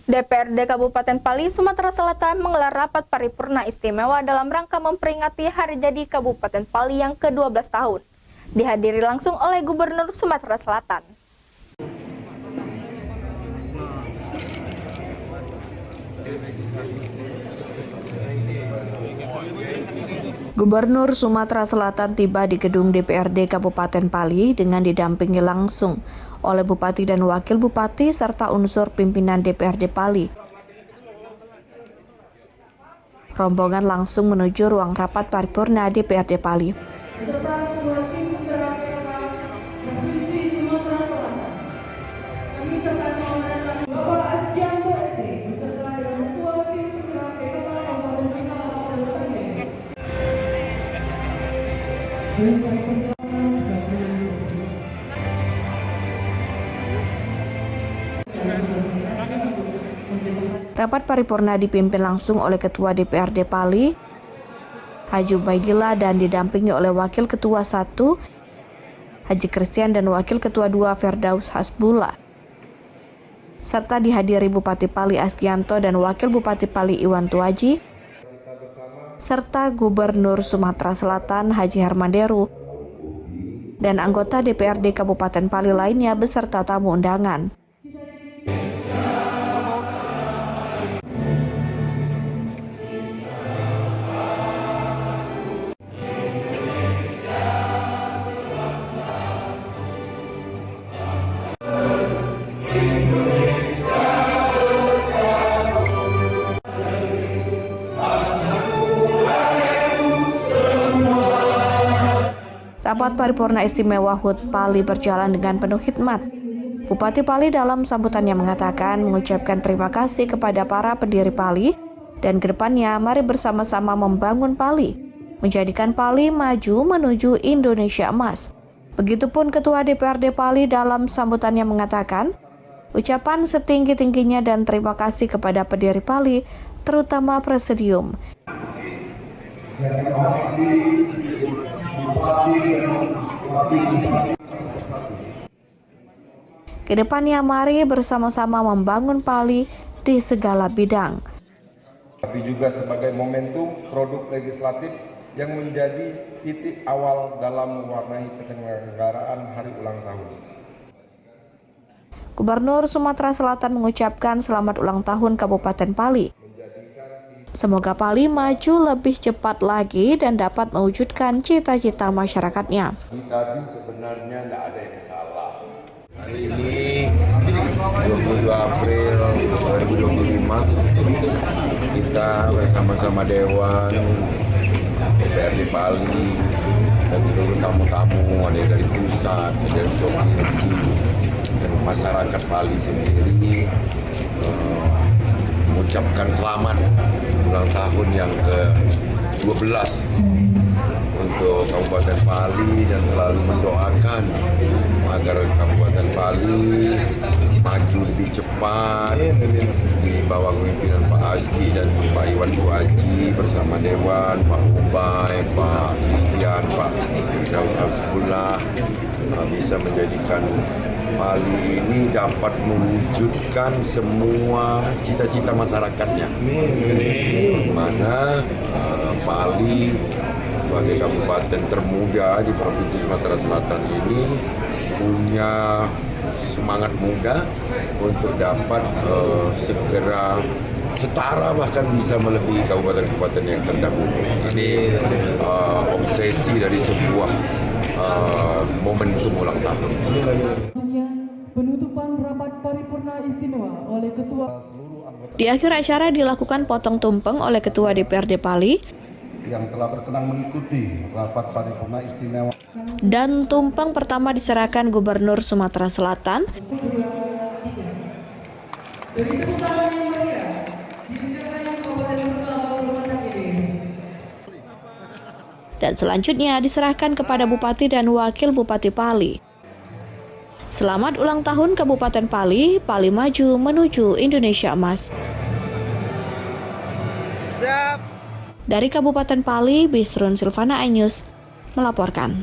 DPRD Kabupaten Pali, Sumatera Selatan menggelar rapat paripurna istimewa dalam rangka memperingati hari jadi Kabupaten Pali yang ke-12 tahun. Dihadiri langsung oleh Gubernur Sumatera Selatan. Gubernur Sumatera Selatan tiba di gedung DPRD Kabupaten Pali dengan didampingi langsung oleh Bupati dan Wakil Bupati serta unsur pimpinan DPRD Pali. Rombongan langsung menuju ruang rapat paripurna DPRD Pali. Rapat paripurna dipimpin langsung oleh Ketua DPRD Pali, Haji Ubaidillah, dan didampingi oleh Wakil Ketua 1, Haji Christian, dan Wakil Ketua 2, Firdaus Hasbullah. Serta dihadiri Bupati Pali Asgianto dan Wakil Bupati Pali Iwan Tuaji, serta Gubernur Sumatera Selatan Haji Hermanderu, dan anggota DPRD Kabupaten Pali lainnya beserta tamu undangan. Rapat paripurna istimewa HUT Pali berjalan dengan penuh hikmat. Bupati Pali dalam sambutannya mengucapkan terima kasih kepada para pendiri Pali, dan kedepannya mari bersama-sama membangun Pali, menjadikan Pali maju menuju Indonesia Emas. Begitupun Ketua DPRD Pali dalam sambutannya mengatakan, ucapan setinggi-tingginya dan terima kasih kepada pendiri Pali, terutama Presidium. Kedepannya mari bersama-sama membangun Pali di segala bidang. Tapi juga sebagai momentum produk legislatif yang menjadi titik awal dalam mewarnai penyelenggaraan hari ulang tahun. Gubernur Sumatera Selatan mengucapkan selamat ulang tahun Kabupaten Pali. Semoga Pali maju lebih cepat lagi dan dapat mewujudkan cita-cita masyarakatnya. Tadi sebenarnya nggak ada yang salah. Hari ini 22 April 2025 kita bersama-sama Dewan DPRD Pali dan seluruh tamu-tamu, ada dari pusat, dari provinsi, dan masyarakat Pali sendiri mengucapkan selamat ulang tahun yang ke-12 untuk Kabupaten Pali dan selalu mendoakan agar Kabupaten Pali maju lebih cepat di bawah kepemimpinan Pak Asgi dan Pak Iwan Tuaji bersama Dewan, Pak Ubay, Pak Christian, Pak Firdaus Hasbullah, bisa menjadikan Pali ini dapat mewujudkan semua cita-cita masyarakatnya. Di mana Pali sebagai kabupaten termuda di Provinsi Sumatera Selatan ini punya semangat muda untuk dapat segera setara bahkan bisa melebihi kabupaten-kabupaten yang terdahulu. Ini obsesi dari sebuah momentum ulang tahun. Penutupan rapat paripurna istimewa oleh Ketua. Di akhir acara dilakukan potong tumpeng oleh Ketua DPRD Pali yang telah berkenan mengikuti rapat paripurna istimewa. Dan tumpeng pertama diserahkan Gubernur Sumatera Selatan. Dan selanjutnya diserahkan kepada Bupati dan Wakil Bupati Pali. Selamat ulang tahun Kabupaten Pali, Pali maju menuju Indonesia Emas. Dari Kabupaten Pali, Bisrun Silvana iNews melaporkan.